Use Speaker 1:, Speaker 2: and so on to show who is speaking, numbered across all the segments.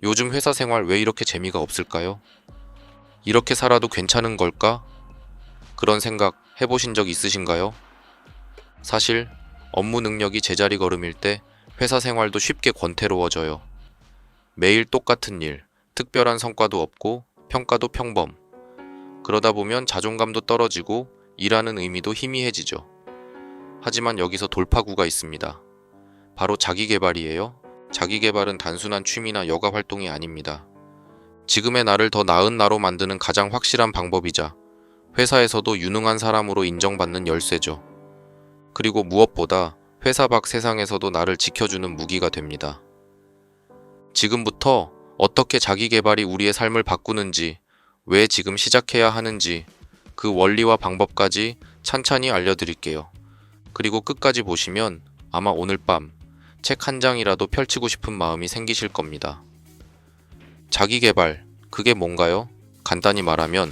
Speaker 1: 요즘 회사 생활 왜 이렇게 재미가 없을까요? 이렇게 살아도 괜찮은 걸까? 그런 생각 해보신 적 있으신가요? 사실 업무 능력이 제자리 걸음일 때 회사 생활도 쉽게 권태로워져요. 매일 똑같은 일, 특별한 성과도 없고 평가도 평범. 그러다 보면 자존감도 떨어지고 일하는 의미도 희미해지죠. 하지만 여기서 돌파구가 있습니다. 바로 자기계발이에요. 자기계발은 단순한 취미나 여가 활동이 아닙니다. 지금의 나를 더 나은 나로 만드는 가장 확실한 방법이자 회사에서도 유능한 사람으로 인정받는 열쇠죠. 그리고 무엇보다 회사 밖 세상에서도 나를 지켜주는 무기가 됩니다. 지금부터 어떻게 자기계발이 우리의 삶을 바꾸는지, 왜 지금 시작해야 하는지, 그 원리와 방법까지 찬찬히 알려드릴게요. 그리고 끝까지 보시면 아마 오늘 밤 책 한 장이라도 펼치고 싶은 마음이 생기실 겁니다. 자기계발, 그게 뭔가요? 간단히 말하면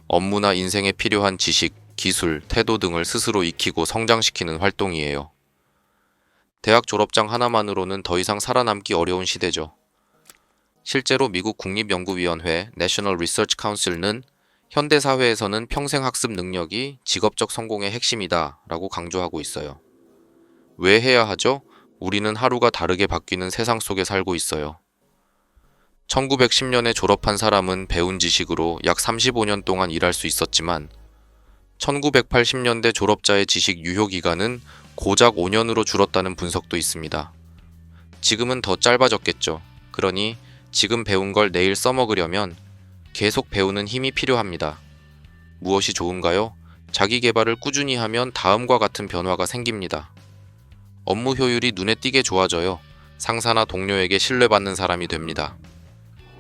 Speaker 1: 업무나 인생에 필요한 지식, 기술, 태도 등을 스스로 익히고 성장시키는 활동이에요. 대학 졸업장 하나만으로는 더 이상 살아남기 어려운 시대죠. 실제로 미국 국립연구위원회 National Research Council는 현대사회에서는 평생학습 능력이 직업적 성공의 핵심이다 라고 강조하고 있어요. 왜 해야 하죠? 우리는 하루가 다르게 바뀌는 세상 속에 살고 있어요. 1910년에 졸업한 사람은 배운 지식으로 약 35년 동안 일할 수 있었지만 1980년대 졸업자의 지식 유효 기간은 고작 5년으로 줄었다는 분석도 있습니다. 지금은 더 짧아졌겠죠. 그러니 지금 배운 걸 내일 써먹으려면 계속 배우는 힘이 필요합니다. 무엇이 좋은가요? 자기 개발을 꾸준히 하면 다음과 같은 변화가 생깁니다. 업무 효율이 눈에 띄게 좋아져요. 상사나 동료에게 신뢰받는 사람이 됩니다.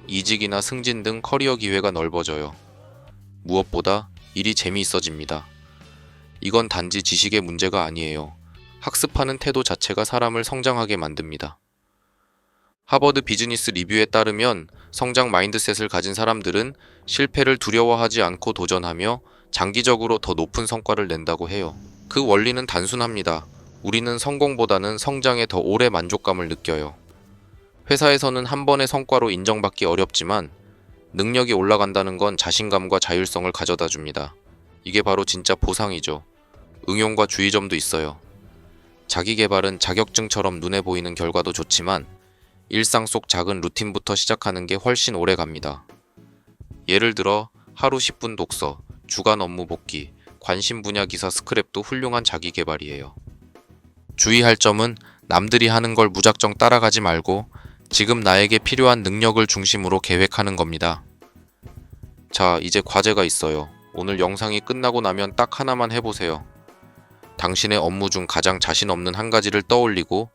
Speaker 1: 이직이나 승진 등 커리어 기회가 넓어져요. 무엇보다 일이 재미있어집니다. 이건 단지 지식의 문제가 아니에요. 학습하는 태도 자체가 사람을 성장하게 만듭니다. 하버드 비즈니스 리뷰에 따르면 성장 마인드셋을 가진 사람들은 실패를 두려워하지 않고 도전하며 장기적으로 더 높은 성과를 낸다고 해요. 그 원리는 단순합니다. 우리는 성공보다는 성장에 더 오래 만족감을 느껴요. 회사에서는 한 번의 성과로 인정받기 어렵지만 능력이 올라간다는 건 자신감과 자율성을 가져다 줍니다. 이게 바로 진짜 보상이죠. 응용과 주의점도 있어요. 자기 개발은 자격증처럼 눈에 보이는 결과도 좋지만 일상 속 작은 루틴부터 시작하는 게 훨씬 오래 갑니다. 예를 들어 하루 10분 독서, 주간 업무 복기, 관심 분야 기사 스크랩도 훌륭한 자기 개발이에요. 주의할 점은 남들이 하는 걸 무작정 따라가지 말고 지금 나에게 필요한 능력을 중심으로 계획하는 겁니다. 자, 이제 과제가 있어요. 오늘 영상이 끝나고 나면 딱 하나만 해보세요. 당신의 업무 중 가장 자신 없는 한 가지를 떠올리고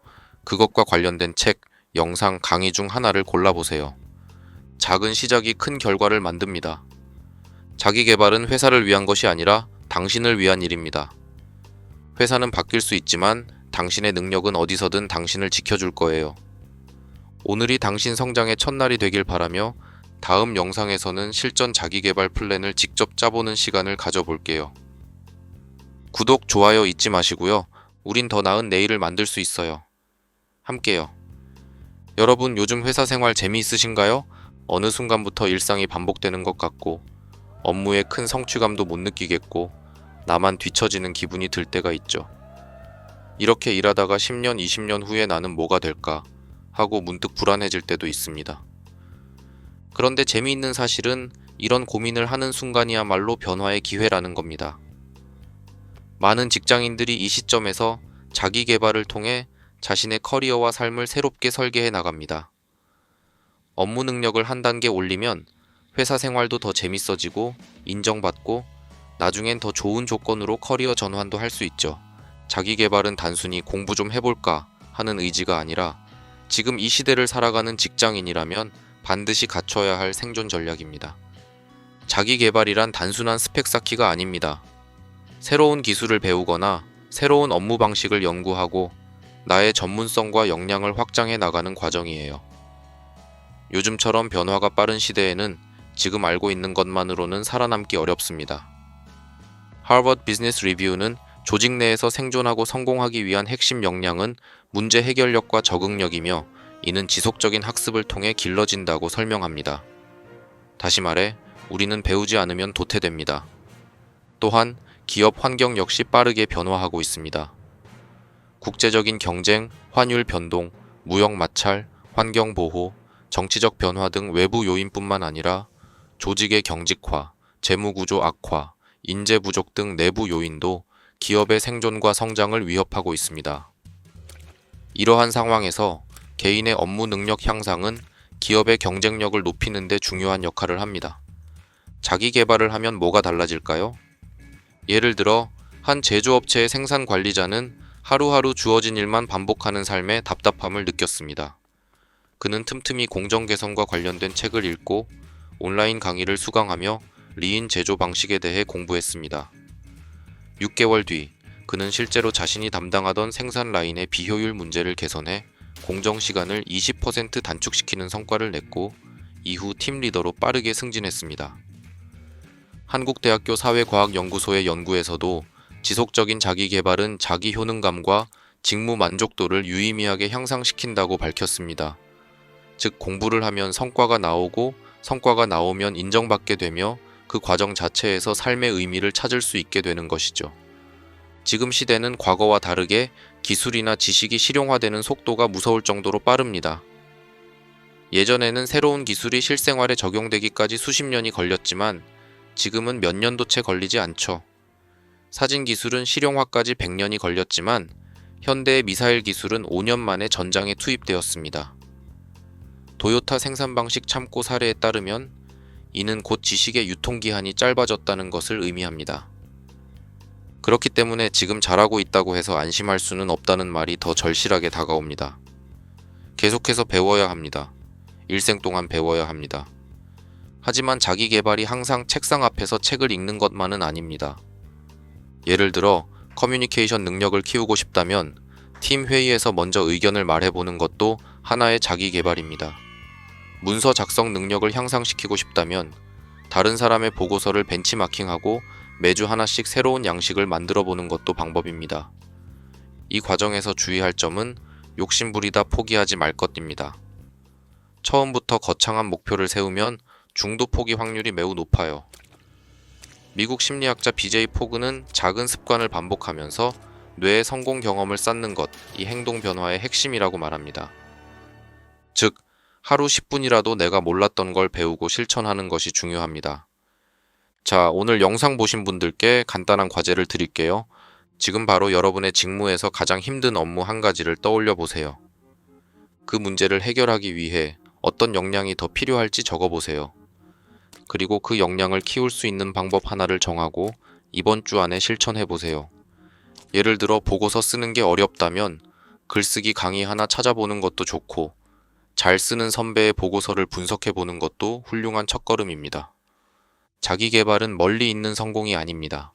Speaker 1: 그것과 관련된 책, 영상, 강의 중 하나를 골라보세요. 작은 시작이 큰 결과를 만듭니다. 자기 개발은 회사를 위한 것이 아니라 당신을 위한 일입니다. 회사는 바뀔 수 있지만 당신의 능력은 어디서든 당신을 지켜줄 거예요. 오늘이 당신 성장의 첫날이 되길 바라며 다음 영상에서는 실전 자기계발 플랜을 직접 짜보는 시간을 가져볼게요. 구독, 좋아요 잊지 마시고요. 우린 더 나은 내일을 만들 수 있어요. 함께요. 여러분, 요즘 회사 생활 재미있으신가요? 어느 순간부터 일상이 반복되는 것 같고 업무에 큰 성취감도 못 느끼겠고 나만 뒤처지는 기분이 들 때가 있죠. 이렇게 일하다가 10년, 20년 후에 나는 뭐가 될까 하고 문득 불안해질 때도 있습니다. 그런데 재미있는 사실은 이런 고민을 하는 순간이야말로 변화의 기회라는 겁니다. 많은 직장인들이 이 시점에서 자기 개발을 통해 자신의 커리어와 삶을 새롭게 설계해 나갑니다. 업무 능력을 한 단계 올리면 회사 생활도 더 재밌어지고 인정받고 나중엔 더 좋은 조건으로 커리어 전환도 할 수 있죠. 자기 개발은 단순히 공부 좀 해볼까 하는 의지가 아니라 지금 이 시대를 살아가는 직장인이라면 반드시 갖춰야 할 생존 전략입니다. 자기 개발이란 단순한 스펙 쌓기가 아닙니다. 새로운 기술을 배우거나 새로운 업무 방식을 연구하고 나의 전문성과 역량을 확장해 나가는 과정이에요. 요즘처럼 변화가 빠른 시대에는 지금 알고 있는 것만으로는 살아남기 어렵습니다. 하버드 비즈니스 리뷰는 조직 내에서 생존하고 성공하기 위한 핵심 역량은 문제 해결력과 적응력이며 이는 지속적인 학습을 통해 길러진다고 설명합니다. 다시 말해, 우리는 배우지 않으면 도태됩니다. 또한 기업 환경 역시 빠르게 변화하고 있습니다. 국제적인 경쟁, 환율 변동, 무역 마찰, 환경 보호, 정치적 변화 등 외부 요인뿐만 아니라 조직의 경직화, 재무 구조 악화, 인재 부족 등 내부 요인도 기업의 생존과 성장을 위협하고 있습니다. 이러한 상황에서 개인의 업무 능력 향상은 기업의 경쟁력을 높이는 데 중요한 역할을 합니다. 자기 개발을 하면 뭐가 달라질까요? 예를 들어 한 제조업체의 생산 관리자는 하루하루 주어진 일만 반복하는 삶에 답답함을 느꼈습니다. 그는 틈틈이 공정 개선과 관련된 책을 읽고 온라인 강의를 수강하며 리인 제조 방식에 대해 공부했습니다. 6개월 뒤 그는 실제로 자신이 담당하던 생산 라인의 비효율 문제를 개선해 공정 시간을 20% 단축시키는 성과를 냈고 이후 팀 리더로 빠르게 승진했습니다. 한국대학교 사회과학연구소의 연구에서도 지속적인 자기 개발은 자기 효능감과 직무 만족도를 유의미하게 향상시킨다고 밝혔습니다. 즉, 공부를 하면 성과가 나오고 성과가 나오면 인정받게 되며 그 과정 자체에서 삶의 의미를 찾을 수 있게 되는 것이죠. 지금 시대는 과거와 다르게 기술이나 지식이 실용화되는 속도가 무서울 정도로 빠릅니다. 예전에는 새로운 기술이 실생활에 적용되기까지 수십 년이 걸렸지만 지금은 몇 년도 채 걸리지 않죠. 사진 기술은 실용화까지 100년이 걸렸지만 현대의 미사일 기술은 5년 만에 전장에 투입되었습니다. 도요타 생산 방식 참고 사례에 따르면 이는 곧 지식의 유통기한이 짧아졌다는 것을 의미합니다. 그렇기 때문에 지금 잘하고 있다고 해서 안심할 수는 없다는 말이 더 절실하게 다가옵니다. 계속해서 배워야 합니다. 일생 동안 배워야 합니다. 하지만 자기 개발이 항상 책상 앞에서 책을 읽는 것만은 아닙니다. 예를 들어 커뮤니케이션 능력을 키우고 싶다면 팀 회의에서 먼저 의견을 말해보는 것도 하나의 자기 개발입니다. 문서 작성 능력을 향상시키고 싶다면 다른 사람의 보고서를 벤치마킹하고 매주 하나씩 새로운 양식을 만들어 보는 것도 방법입니다. 이 과정에서 주의할 점은 욕심부리다 포기하지 말 것입니다. 처음부터 거창한 목표를 세우면 중도 포기 확률이 매우 높아요. 미국 심리학자 BJ 포그는 작은 습관을 반복하면서 뇌의 성공 경험을 쌓는 것, 이 행동 변화의 핵심이라고 말합니다. 즉, 하루 10분이라도 내가 몰랐던 걸 배우고 실천하는 것이 중요합니다. 자, 오늘 영상 보신 분들께 간단한 과제를 드릴게요. 지금 바로 여러분의 직무에서 가장 힘든 업무 한 가지를 떠올려 보세요. 그 문제를 해결하기 위해 어떤 역량이 더 필요할지 적어보세요. 그리고 그 역량을 키울 수 있는 방법 하나를 정하고 이번 주 안에 실천해보세요. 예를 들어 보고서 쓰는 게 어렵다면 글쓰기 강의 하나 찾아보는 것도 좋고 잘 쓰는 선배의 보고서를 분석해보는 것도 훌륭한 첫걸음입니다. 자기 개발은 멀리 있는 성공이 아닙니다.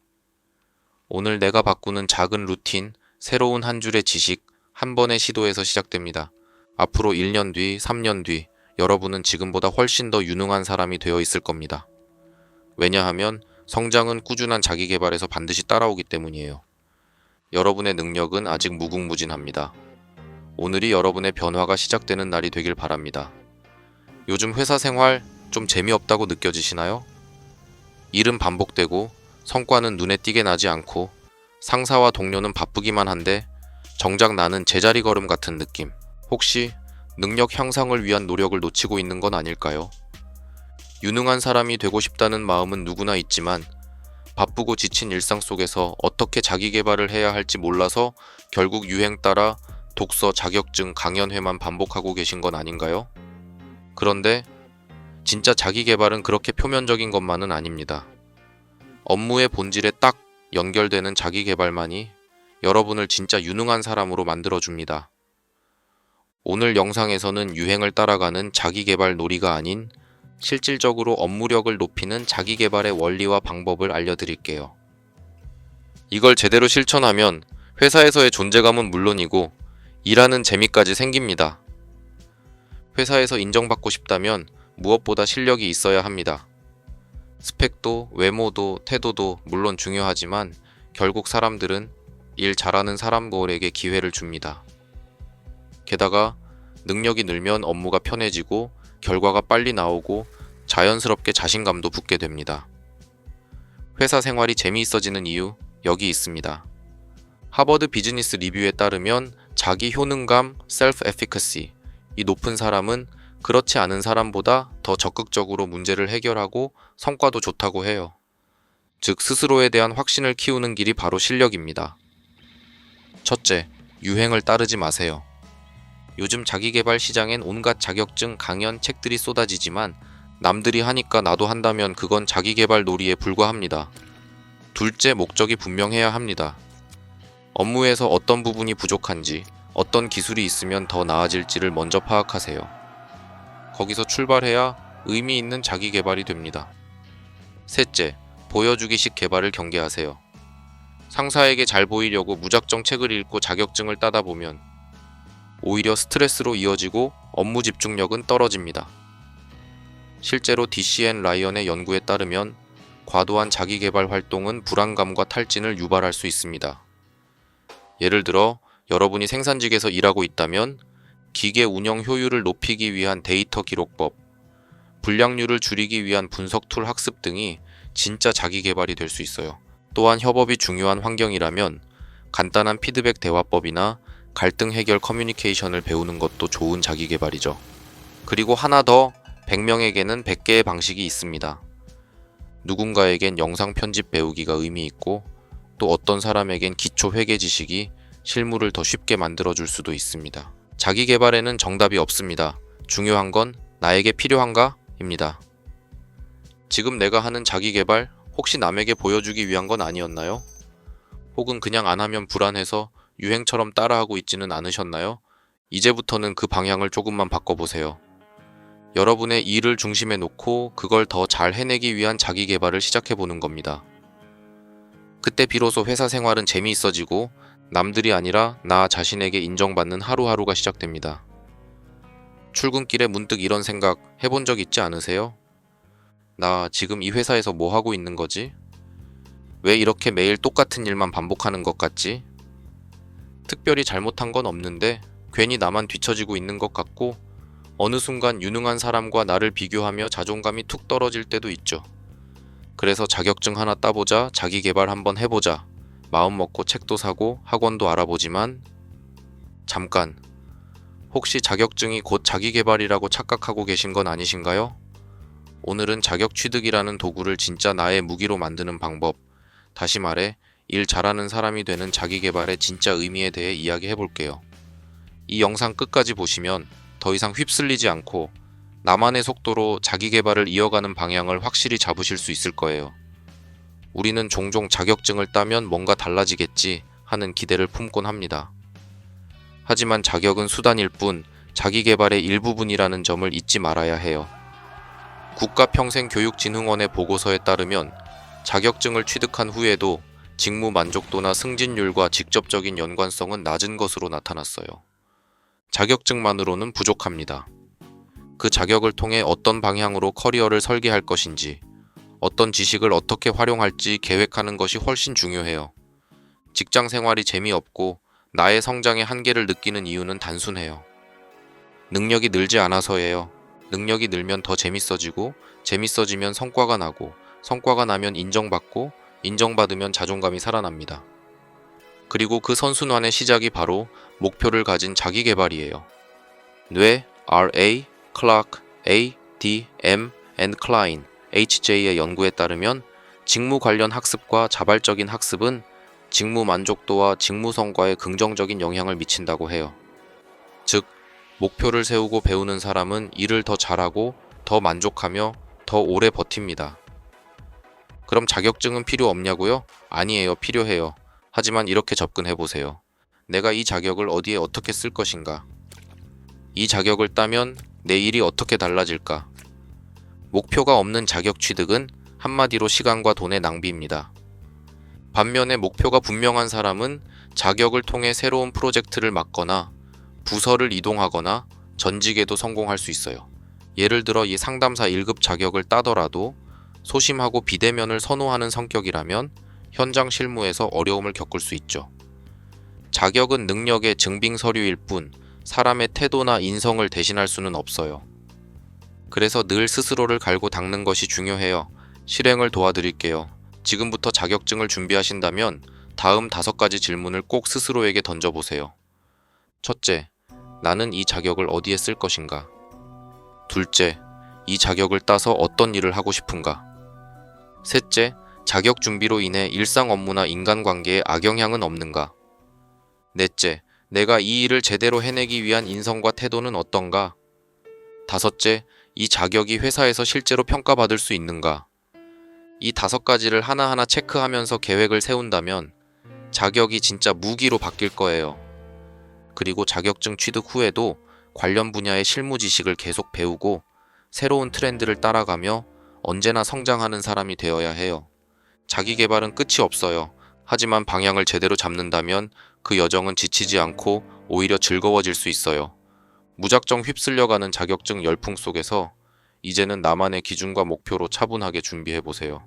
Speaker 1: 오늘 내가 바꾸는 작은 루틴, 새로운 한 줄의 지식, 한 번의 시도에서 시작됩니다. 앞으로 1년 뒤, 3년 뒤 여러분은 지금보다 훨씬 더 유능한 사람이 되어 있을 겁니다. 왜냐하면 성장은 꾸준한 자기 개발에서 반드시 따라오기 때문이에요. 여러분의 능력은 아직 무궁무진합니다. 오늘이 여러분의 변화가 시작되는 날이 되길 바랍니다. 요즘 회사 생활 좀 재미없다고 느껴지시나요? 일은 반복되고 성과는 눈에 띄게 나지 않고 상사와 동료는 바쁘기만 한데 정작 나는 제자리 걸음 같은 느낌. 혹시 능력 향상을 위한 노력을 놓치고 있는 건 아닐까요? 유능한 사람이 되고 싶다는 마음은 누구나 있지만 바쁘고 지친 일상 속에서 어떻게 자기 개발을 해야 할지 몰라서 결국 유행 따라 독서, 자격증, 강연회만 반복하고 계신 건 아닌가요? 그런데 진짜 자기 개발은 그렇게 표면적인 것만은 아닙니다. 업무의 본질에 딱 연결되는 자기 개발만이 여러분을 진짜 유능한 사람으로 만들어줍니다. 오늘 영상에서는 유행을 따라가는 자기 개발 놀이가 아닌 실질적으로 업무력을 높이는 자기 개발의 원리와 방법을 알려드릴게요. 이걸 제대로 실천하면 회사에서의 존재감은 물론이고 일하는 재미까지 생깁니다. 회사에서 인정받고 싶다면 무엇보다 실력이 있어야 합니다. 스펙도, 외모도, 태도도 물론 중요하지만 결국 사람들은 일 잘하는 사람들에게 기회를 줍니다. 게다가 능력이 늘면 업무가 편해지고 결과가 빨리 나오고 자연스럽게 자신감도 붙게 됩니다. 회사 생활이 재미있어지는 이유, 여기 있습니다. 하버드 비즈니스 리뷰에 따르면 자기 효능감, self-efficacy, 이 높은 사람은 그렇지 않은 사람보다 더 적극적으로 문제를 해결하고 성과도 좋다고 해요. 즉, 스스로에 대한 확신을 키우는 길이 바로 실력입니다. 첫째, 유행을 따르지 마세요. 요즘 자기계발 시장엔 온갖 자격증, 강연, 책들이 쏟아지지만 남들이 하니까 나도 한다면 그건 자기계발 놀이에 불과합니다. 둘째, 목적이 분명해야 합니다. 업무에서 어떤 부분이 부족한지, 어떤 기술이 있으면 더 나아질지를 먼저 파악하세요. 거기서 출발해야 의미 있는 자기계발이 됩니다. 셋째, 보여주기식 개발을 경계하세요. 상사에게 잘 보이려고 무작정 책을 읽고 자격증을 따다 보면 오히려 스트레스로 이어지고 업무 집중력은 떨어집니다. 실제로 DC& 라이언의 연구에 따르면 과도한 자기계발 활동은 불안감과 탈진을 유발할 수 있습니다. 예를 들어 여러분이 생산직에서 일하고 있다면 기계 운영 효율을 높이기 위한 데이터 기록법, 불량률을 줄이기 위한 분석 툴 학습 등이 진짜 자기계발이 될 수 있어요. 또한 협업이 중요한 환경이라면 간단한 피드백 대화법이나 갈등 해결 커뮤니케이션을 배우는 것도 좋은 자기계발이죠. 그리고 하나 더, 100명에게는 100개의 방식이 있습니다. 누군가에겐 영상 편집 배우기가 의미 있고 또 어떤 사람에겐 기초 회계 지식이 실무를 더 쉽게 만들어줄 수도 있습니다. 자기계발에는 정답이 없습니다. 중요한 건 나에게 필요한가? 입니다. 지금 내가 하는 자기계발 혹시 남에게 보여주기 위한 건 아니었나요? 혹은 그냥 안 하면 불안해서 유행처럼 따라하고 있지는 않으셨나요? 이제부터는 그 방향을 조금만 바꿔보세요. 여러분의 일을 중심에 놓고 그걸 더 잘 해내기 위한 자기계발을 시작해보는 겁니다. 그때 비로소 회사 생활은 재미있어지고 남들이 아니라 나 자신에게 인정받는 하루하루가 시작됩니다. 출근길에 문득 이런 생각 해본 적 있지 않으세요? 나 지금 이 회사에서 뭐 하고 있는 거지? 왜 이렇게 매일 똑같은 일만 반복하는 것 같지? 특별히 잘못한 건 없는데 괜히 나만 뒤처지고 있는 것 같고 어느 순간 유능한 사람과 나를 비교하며 자존감이 툭 떨어질 때도 있죠. 그래서 자격증 하나 따보자, 자기계발 한번 해보자, 마음 먹고 책도 사고 학원도 알아보지만 잠깐, 혹시 자격증이 곧 자기계발이라고 착각하고 계신 건 아니신가요? 오늘은 자격 취득이라는 도구를 진짜 나의 무기로 만드는 방법, 다시 말해 일 잘하는 사람이 되는 자기계발의 진짜 의미에 대해 이야기해 볼게요. 이 영상 끝까지 보시면 더 이상 휩쓸리지 않고 나만의 속도로 자기계발을 이어가는 방향을 확실히 잡으실 수 있을 거예요. 우리는 종종 자격증을 따면 뭔가 달라지겠지 하는 기대를 품곤 합니다. 하지만 자격은 수단일 뿐 자기계발의 일부분이라는 점을 잊지 말아야 해요. 국가평생교육진흥원의 보고서에 따르면 자격증을 취득한 후에도 직무 만족도나 승진율과 직접적인 연관성은 낮은 것으로 나타났어요. 자격증만으로는 부족합니다. 그 자격을 통해 어떤 방향으로 커리어를 설계할 것인지, 어떤 지식을 어떻게 활용할지 계획하는 것이 훨씬 중요해요. 직장 생활이 재미없고 나의 성장의 한계를 느끼는 이유는 단순해요. 능력이 늘지 않아서예요. 능력이 늘면 더 재밌어지고, 재밌어지면 성과가 나고, 성과가 나면 인정받고, 인정받으면 자존감이 살아납니다. 그리고 그 선순환의 시작이 바로 목표를 가진 자기계발이에요. 뇌, R.A., 클라크, A, D, M, and 클라인, HJ의 연구에 따르면 직무 관련 학습과 자발적인 학습은 직무 만족도와 직무 성과에 긍정적인 영향을 미친다고 해요. 즉, 목표를 세우고 배우는 사람은 일을 더 잘하고 더 만족하며 더 오래 버팁니다. 그럼 자격증은 필요 없냐고요? 아니에요, 필요해요. 하지만 이렇게 접근해보세요. 내가 이 자격을 어디에 어떻게 쓸 것인가? 이 자격을 따면 내 일이 어떻게 달라질까? 목표가 없는 자격 취득은 한마디로 시간과 돈의 낭비입니다. 반면에 목표가 분명한 사람은 자격을 통해 새로운 프로젝트를 맡거나 부서를 이동하거나 전직에도 성공할 수 있어요. 예를 들어 이 상담사 1급 자격을 따더라도 소심하고 비대면을 선호하는 성격이라면 현장 실무에서 어려움을 겪을 수 있죠. 자격은 능력의 증빙 서류일 뿐 사람의 태도나 인성을 대신할 수는 없어요. 그래서 늘 스스로를 갈고 닦는 것이 중요해요. 실행을 도와드릴게요. 지금부터 자격증을 준비하신다면 다음 5가지 질문을 꼭 스스로에게 던져보세요. 첫째, 나는 이 자격을 어디에 쓸 것인가? 둘째, 이 자격을 따서 어떤 일을 하고 싶은가? 셋째, 자격 준비로 인해 일상 업무나 인간관계에 악영향은 없는가? 넷째, 내가 이 일을 제대로 해내기 위한 인성과 태도는 어떤가? 다섯째, 이 자격이 회사에서 실제로 평가받을 수 있는가? 이 5가지를 하나하나 체크하면서 계획을 세운다면 자격이 진짜 무기로 바뀔 거예요. 그리고 자격증 취득 후에도 관련 분야의 실무 지식을 계속 배우고 새로운 트렌드를 따라가며 언제나 성장하는 사람이 되어야 해요. 자기 개발은 끝이 없어요. 하지만 방향을 제대로 잡는다면 그 여정은 지치지 않고 오히려 즐거워질 수 있어요. 무작정 휩쓸려가는 자격증 열풍 속에서 이제는 나만의 기준과 목표로 차분하게 준비해보세요.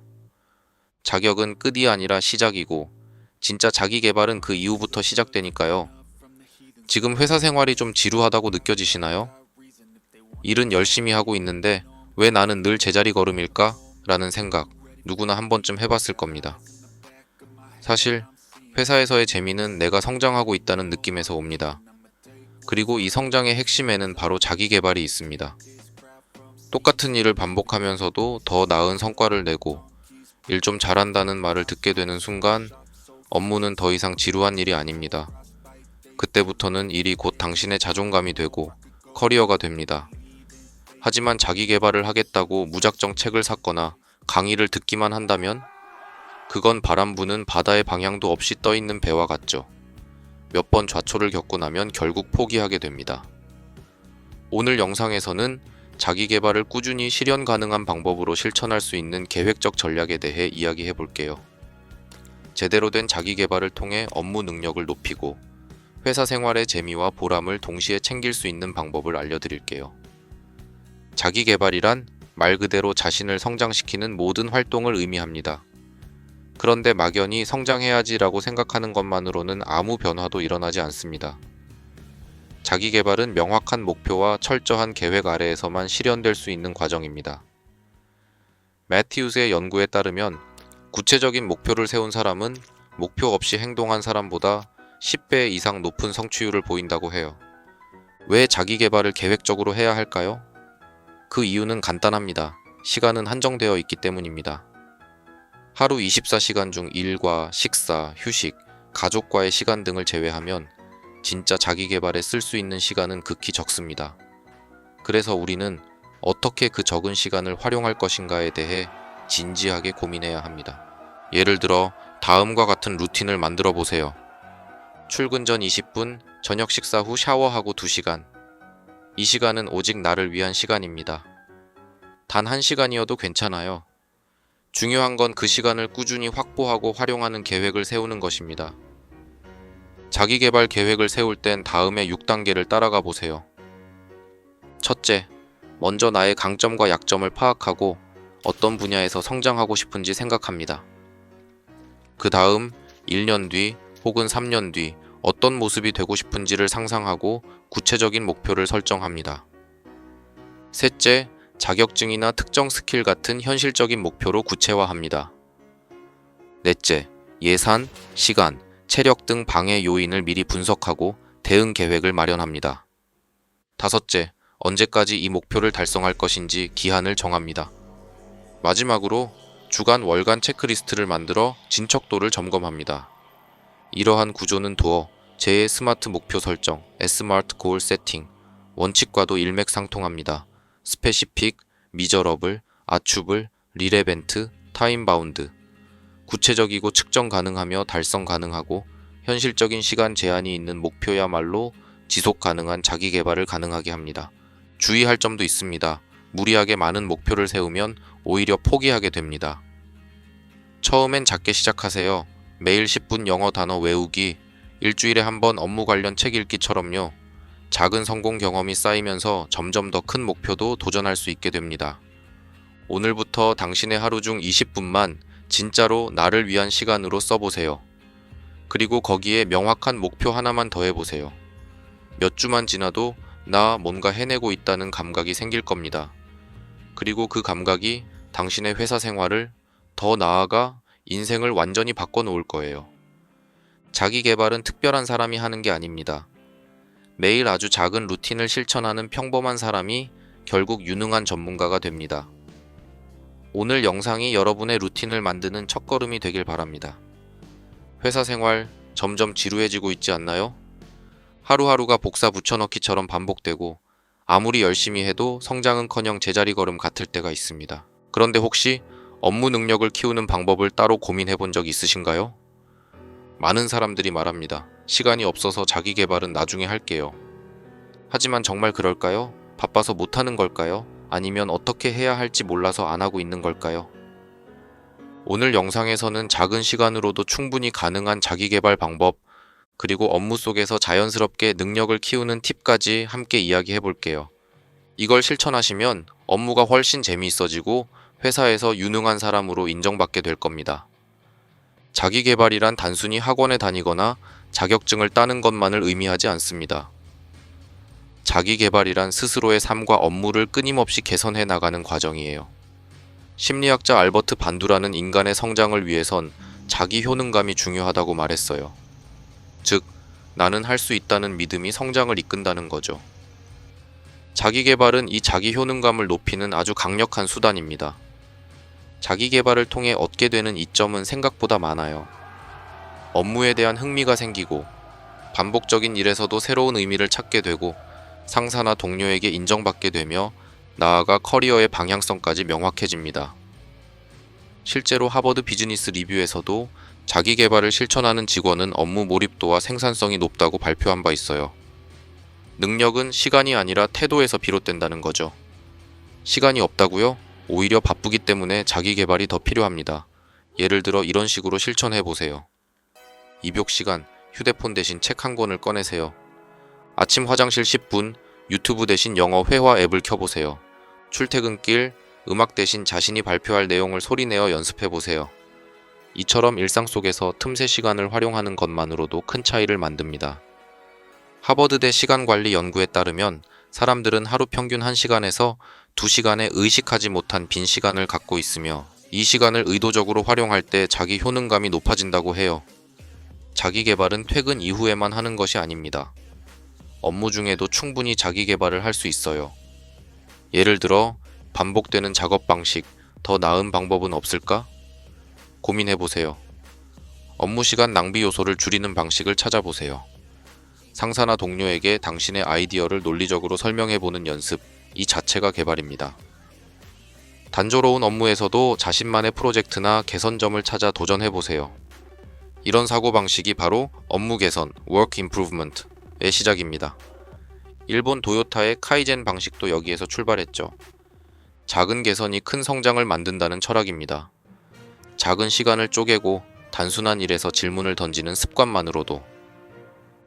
Speaker 1: 자격은 끝이 아니라 시작이고 진짜 자기 개발은 그 이후부터 시작되니까요. 지금 회사 생활이 좀 지루하다고 느껴지시나요? 일은 열심히 하고 있는데 왜 나는 늘 제자리 걸음일까? 라는 생각 누구나 한 번쯤 해봤을 겁니다. 사실 회사에서의 재미는 내가 성장하고 있다는 느낌에서 옵니다. 그리고 이 성장의 핵심에는 바로 자기 개발이 있습니다. 똑같은 일을 반복하면서도 더 나은 성과를 내고 일 좀 잘한다는 말을 듣게 되는 순간 업무는 더 이상 지루한 일이 아닙니다. 그때부터는 일이 곧 당신의 자존감이 되고 커리어가 됩니다. 하지만 자기 개발을 하겠다고 무작정 책을 샀거나 강의를 듣기만 한다면 그건 바람 부는 바다의 방향도 없이 떠있는 배와 같죠. 몇 번 좌초를 겪고 나면 결국 포기하게 됩니다. 오늘 영상에서는 자기 개발을 꾸준히 실현 가능한 방법으로 실천할 수 있는 계획적 전략에 대해 이야기해 볼게요. 제대로 된 자기 개발을 통해 업무 능력을 높이고 회사 생활의 재미와 보람을 동시에 챙길 수 있는 방법을 알려드릴게요. 자기 개발이란 말 그대로 자신을 성장시키는 모든 활동을 의미합니다. 그런데 막연히 성장해야지라고 생각하는 것만으로는 아무 변화도 일어나지 않습니다. 자기 개발은 명확한 목표와 철저한 계획 아래에서만 실현될 수 있는 과정입니다. 매튜스의 연구에 따르면 구체적인 목표를 세운 사람은 목표 없이 행동한 사람보다 10배 이상 높은 성취율을 보인다고 해요. 왜 자기 개발을 계획적으로 해야 할까요? 그 이유는 간단합니다. 시간은 한정되어 있기 때문입니다. 하루 24시간 중 일과 식사, 휴식, 가족과의 시간 등을 제외하면 진짜 자기 개발에 쓸 수 있는 시간은 극히 적습니다. 그래서 우리는 어떻게 그 적은 시간을 활용할 것인가에 대해 진지하게 고민해야 합니다. 예를 들어 다음과 같은 루틴을 만들어 보세요. 출근 전 20분, 저녁 식사 후 샤워하고 2시간. 이 시간은 오직 나를 위한 시간입니다. 단 1시간이어도 괜찮아요. 중요한 건 그 시간을 꾸준히 확보하고 활용하는 계획을 세우는 것입니다. 자기 개발 계획을 세울 땐 다음의 6단계를 따라가 보세요. 첫째, 먼저 나의 강점과 약점을 파악하고 어떤 분야에서 성장하고 싶은지 생각합니다. 그 다음 1년 뒤 혹은 3년 뒤 어떤 모습이 되고 싶은지를 상상하고 구체적인 목표를 설정합니다. 셋째, 자격증이나 특정 스킬 같은 현실적인 목표로 구체화합니다. 넷째, 예산, 시간, 체력 등 방해 요인을 미리 분석하고 대응 계획을 마련합니다. 다섯째, 언제까지 이 목표를 달성할 것인지 기한을 정합니다. 마지막으로 주간, 월간 체크리스트를 만들어 진척도를 점검합니다. 이러한 구조는 도어, 제 스마트 목표 설정, 스마트 골 세팅, 원칙과도 일맥상통합니다. 스페시픽, 미저러블, 아추블, 릴레벤트, 타임 바운드. 구체적이고 측정 가능하며 달성 가능하고 현실적인 시간 제한이 있는 목표야말로 지속 가능한 자기 개발을 가능하게 합니다. 주의할 점도 있습니다. 무리하게 많은 목표를 세우면 오히려 포기하게 됩니다. 처음엔 작게 시작하세요. 매일 10분 영어 단어 외우기, 일주일에 한 번 업무 관련 책 읽기처럼요. 작은 성공 경험이 쌓이면서 점점 더 큰 목표도 도전할 수 있게 됩니다. 오늘부터 당신의 하루 중 20분만 진짜로 나를 위한 시간으로 써보세요. 그리고 거기에 명확한 목표 하나만 더해보세요. 몇 주만 지나도 나 뭔가 해내고 있다는 감각이 생길 겁니다. 그리고 그 감각이 당신의 회사 생활을, 더 나아가 인생을 완전히 바꿔놓을 거예요. 자기 개발은 특별한 사람이 하는 게 아닙니다. 매일 아주 작은 루틴을 실천하는 평범한 사람이 결국 유능한 전문가가 됩니다. 오늘 영상이 여러분의 루틴을 만드는 첫걸음이 되길 바랍니다. 회사 생활 점점 지루해지고 있지 않나요? 하루하루가 복사 붙여넣기처럼 반복되고 아무리 열심히 해도 성장은커녕 제자리 걸음 같을 때가 있습니다. 그런데 혹시 업무 능력을 키우는 방법을 따로 고민해 본 적 있으신가요? 많은 사람들이 말합니다. 시간이 없어서 자기 개발은 나중에 할게요. 하지만 정말 그럴까요? 바빠서 못하는 걸까요? 아니면 어떻게 해야 할지 몰라서 안 하고 있는 걸까요? 오늘 영상에서는 작은 시간으로도 충분히 가능한 자기 개발 방법, 그리고 업무 속에서 자연스럽게 능력을 키우는 팁까지 함께 이야기해 볼게요. 이걸 실천하시면 업무가 훨씬 재미있어지고 회사에서 유능한 사람으로 인정받게 될 겁니다. 자기 개발이란 단순히 학원에 다니거나 자격증을 따는 것만을 의미하지 않습니다. 자기 개발이란 스스로의 삶과 업무를 끊임없이 개선해 나가는 과정이에요. 심리학자 알버트 반두라는 인간의 성장을 위해선 자기 효능감이 중요하다고 말했어요. 즉, 나는 할 수 있다는 믿음이 성장을 이끈다는 거죠. 자기 개발은 이 자기 효능감을 높이는 아주 강력한 수단입니다. 자기 개발을 통해 얻게 되는 이점은 생각보다 많아요. 업무에 대한 흥미가 생기고, 반복적인 일에서도 새로운 의미를 찾게 되고, 상사나 동료에게 인정받게 되며 나아가 커리어의 방향성까지 명확해집니다. 실제로 하버드 비즈니스 리뷰에서도 자기 개발을 실천하는 직원은 업무 몰입도와 생산성이 높다고 발표한 바 있어요. 능력은 시간이 아니라 태도에서 비롯된다는 거죠. 시간이 없다고요? 오히려 바쁘기 때문에 자기 개발이 더 필요합니다. 예를 들어 이런 식으로 실천해 보세요. 입욕 시간, 휴대폰 대신 책 한 권을 꺼내세요. 아침 화장실 10분, 유튜브 대신 영어 회화 앱을 켜보세요. 출퇴근길, 음악 대신 자신이 발표할 내용을 소리내어 연습해보세요. 이처럼 일상 속에서 틈새 시간을 활용하는 것만으로도 큰 차이를 만듭니다. 하버드대 시간관리 연구에 따르면 사람들은 하루 평균 1시간에서 2시간의 의식하지 못한 빈 시간을 갖고 있으며 이 시간을 의도적으로 활용할 때 자기 효능감이 높아진다고 해요. 자기 개발은 퇴근 이후에만 하는 것이 아닙니다. 업무 중에도 충분히 자기 개발을 할 수 있어요. 예를 들어 반복되는 작업 방식, 더 나은 방법은 없을까? 고민해보세요. 업무 시간 낭비 요소를 줄이는 방식을 찾아보세요. 상사나 동료에게 당신의 아이디어를 논리적으로 설명해보는 연습, 이 자체가 개발입니다. 단조로운 업무에서도 자신만의 프로젝트나 개선점을 찾아 도전해보세요. 이런 사고방식이 바로 업무 개선, work improvement의 시작입니다. 일본 도요타의 카이젠 방식도 여기에서 출발했죠. 작은 개선이 큰 성장을 만든다는 철학입니다. 작은 시간을 쪼개고 단순한 일에서 질문을 던지는 습관만으로도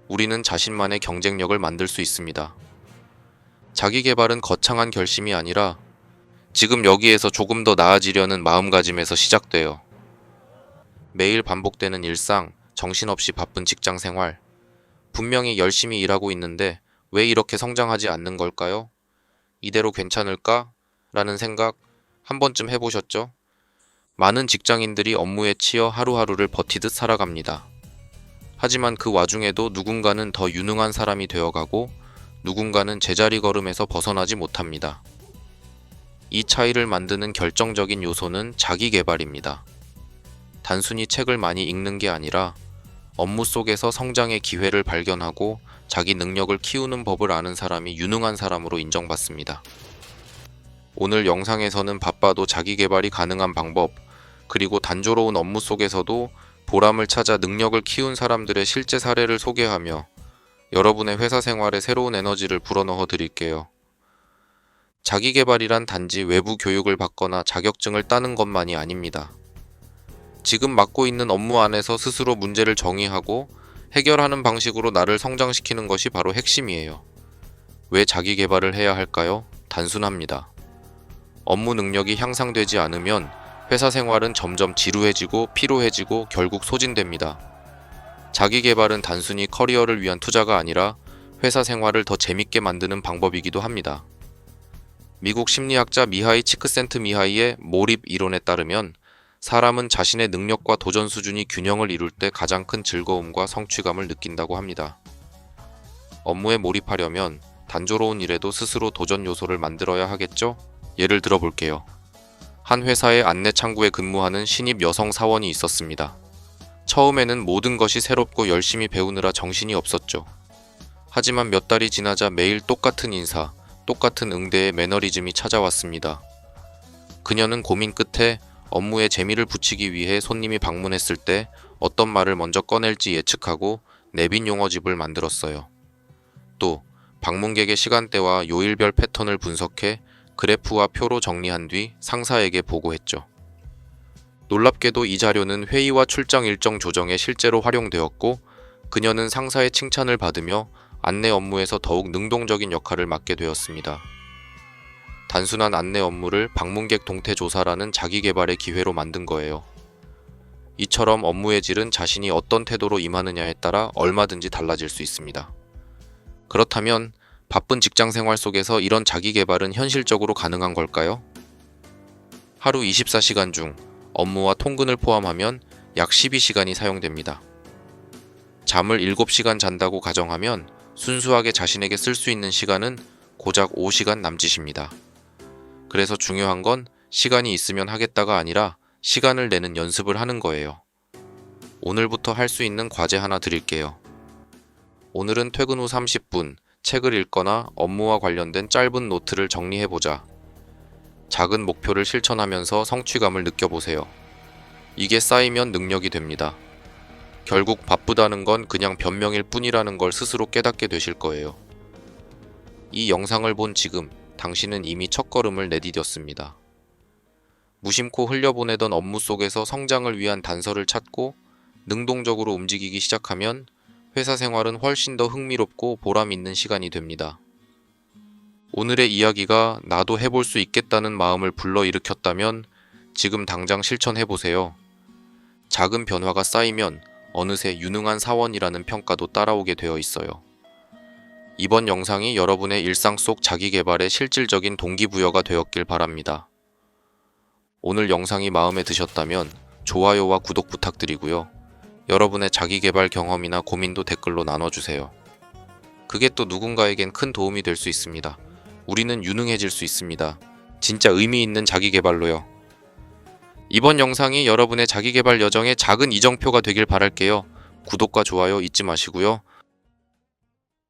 Speaker 1: 우리는 자신만의 경쟁력을 만들 수 있습니다. 자기 개발은 거창한 결심이 아니라 지금 여기에서 조금 더 나아지려는 마음가짐에서 시작돼요. 매일 반복되는 일상, 정신없이 바쁜 직장 생활, 분명히 열심히 일하고 있는데 왜 이렇게 성장하지 않는 걸까요? 이대로 괜찮을까? 라는 생각 한 번쯤 해보셨죠? 많은 직장인들이 업무에 치여 하루하루를 버티듯 살아갑니다. 하지만 그 와중에도 누군가는 더 유능한 사람이 되어가고 누군가는 제자리 걸음에서 벗어나지 못합니다. 이 차이를 만드는 결정적인 요소는 자기 개발입니다. 단순히 책을 많이 읽는 게 아니라 업무 속에서 성장의 기회를 발견하고 자기 능력을 키우는 법을 아는 사람이 유능한 사람으로 인정받습니다. 오늘 영상에서는 바빠도 자기 개발이 가능한 방법, 그리고 단조로운 업무 속에서도 보람을 찾아 능력을 키운 사람들의 실제 사례를 소개하며 여러분의 회사 생활에 새로운 에너지를 불어넣어 드릴게요. 자기 개발이란 단지 외부 교육을 받거나 자격증을 따는 것만이 아닙니다. 지금 맡고 있는 업무 안에서 스스로 문제를 정의하고 해결하는 방식으로 나를 성장시키는 것이 바로 핵심이에요. 왜 자기 개발을 해야 할까요? 단순합니다. 업무 능력이 향상되지 않으면 회사 생활은 점점 지루해지고 피로해지고 결국 소진됩니다. 자기 개발은 단순히 커리어를 위한 투자가 아니라 회사 생활을 더 재밌게 만드는 방법이기도 합니다. 미국 심리학자 미하이 치크센트미하이의 몰입 이론에 따르면 사람은 자신의 능력과 도전 수준이 균형을 이룰 때 가장 큰 즐거움과 성취감을 느낀다고 합니다. 업무에 몰입하려면 단조로운 일에도 스스로 도전 요소를 만들어야 하겠죠? 예를 들어 볼게요. 한 회사의 안내 창구에 근무하는 신입 여성 사원이 있었습니다. 처음에는 모든 것이 새롭고 열심히 배우느라 정신이 없었죠. 하지만 몇 달이 지나자 매일 똑같은 인사, 똑같은 응대의 매너리즘이 찾아왔습니다. 그녀는 고민 끝에 업무에 재미를 붙이기 위해 손님이 방문했을 때 어떤 말을 먼저 꺼낼지 예측하고 내빈 용어집을 만들었어요. 또 방문객의 시간대와 요일별 패턴을 분석해 그래프와 표로 정리한 뒤 상사에게 보고했죠. 놀랍게도 이 자료는 회의와 출장 일정 조정에 실제로 활용되었고, 그녀는 상사의 칭찬을 받으며 안내 업무에서 더욱 능동적인 역할을 맡게 되었습니다. 단순한 안내 업무를 방문객 동태 조사라는 자기계발의 기회로 만든 거예요. 이처럼 업무의 질은 자신이 어떤 태도로 임하느냐에 따라 얼마든지 달라질 수 있습니다. 그렇다면 바쁜 직장 생활 속에서 이런 자기계발은 현실적으로 가능한 걸까요? 하루 24시간 중 업무와 통근을 포함하면 약 12시간이 사용됩니다. 잠을 7시간 잔다고 가정하면 순수하게 자신에게 쓸 수 있는 시간은 고작 5시간 남짓입니다. 그래서 중요한 건 시간이 있으면 하겠다가 아니라 시간을 내는 연습을 하는 거예요. 오늘부터 할 수 있는 과제 하나 드릴게요. 오늘은 퇴근 후 30분 책을 읽거나 업무와 관련된 짧은 노트를 정리해보자. 작은 목표를 실천하면서 성취감을 느껴보세요. 이게 쌓이면 능력이 됩니다. 결국 바쁘다는 건 그냥 변명일 뿐이라는 걸 스스로 깨닫게 되실 거예요. 이 영상을 본 지금 당신은 이미 첫걸음을 내디뎠습니다. 무심코 흘려보내던 업무 속에서 성장을 위한 단서를 찾고 능동적으로 움직이기 시작하면 회사 생활은 훨씬 더 흥미롭고 보람 있는 시간이 됩니다. 오늘의 이야기가 나도 해볼 수 있겠다는 마음을 불러일으켰다면 지금 당장 실천해보세요. 작은 변화가 쌓이면 어느새 유능한 사원이라는 평가도 따라오게 되어 있어요. 이번 영상이 여러분의 일상 속 자기계발의 실질적인 동기부여가 되었길 바랍니다. 오늘 영상이 마음에 드셨다면 좋아요와 구독 부탁드리고요. 여러분의 자기계발 경험이나 고민도 댓글로 나눠주세요. 그게 또 누군가에겐 큰 도움이 될 수 있습니다. 우리는 유능해질 수 있습니다. 진짜 의미 있는 자기계발로요. 이번 영상이 여러분의 자기계발 여정의 작은 이정표가 되길 바랄게요. 구독과 좋아요 잊지 마시고요.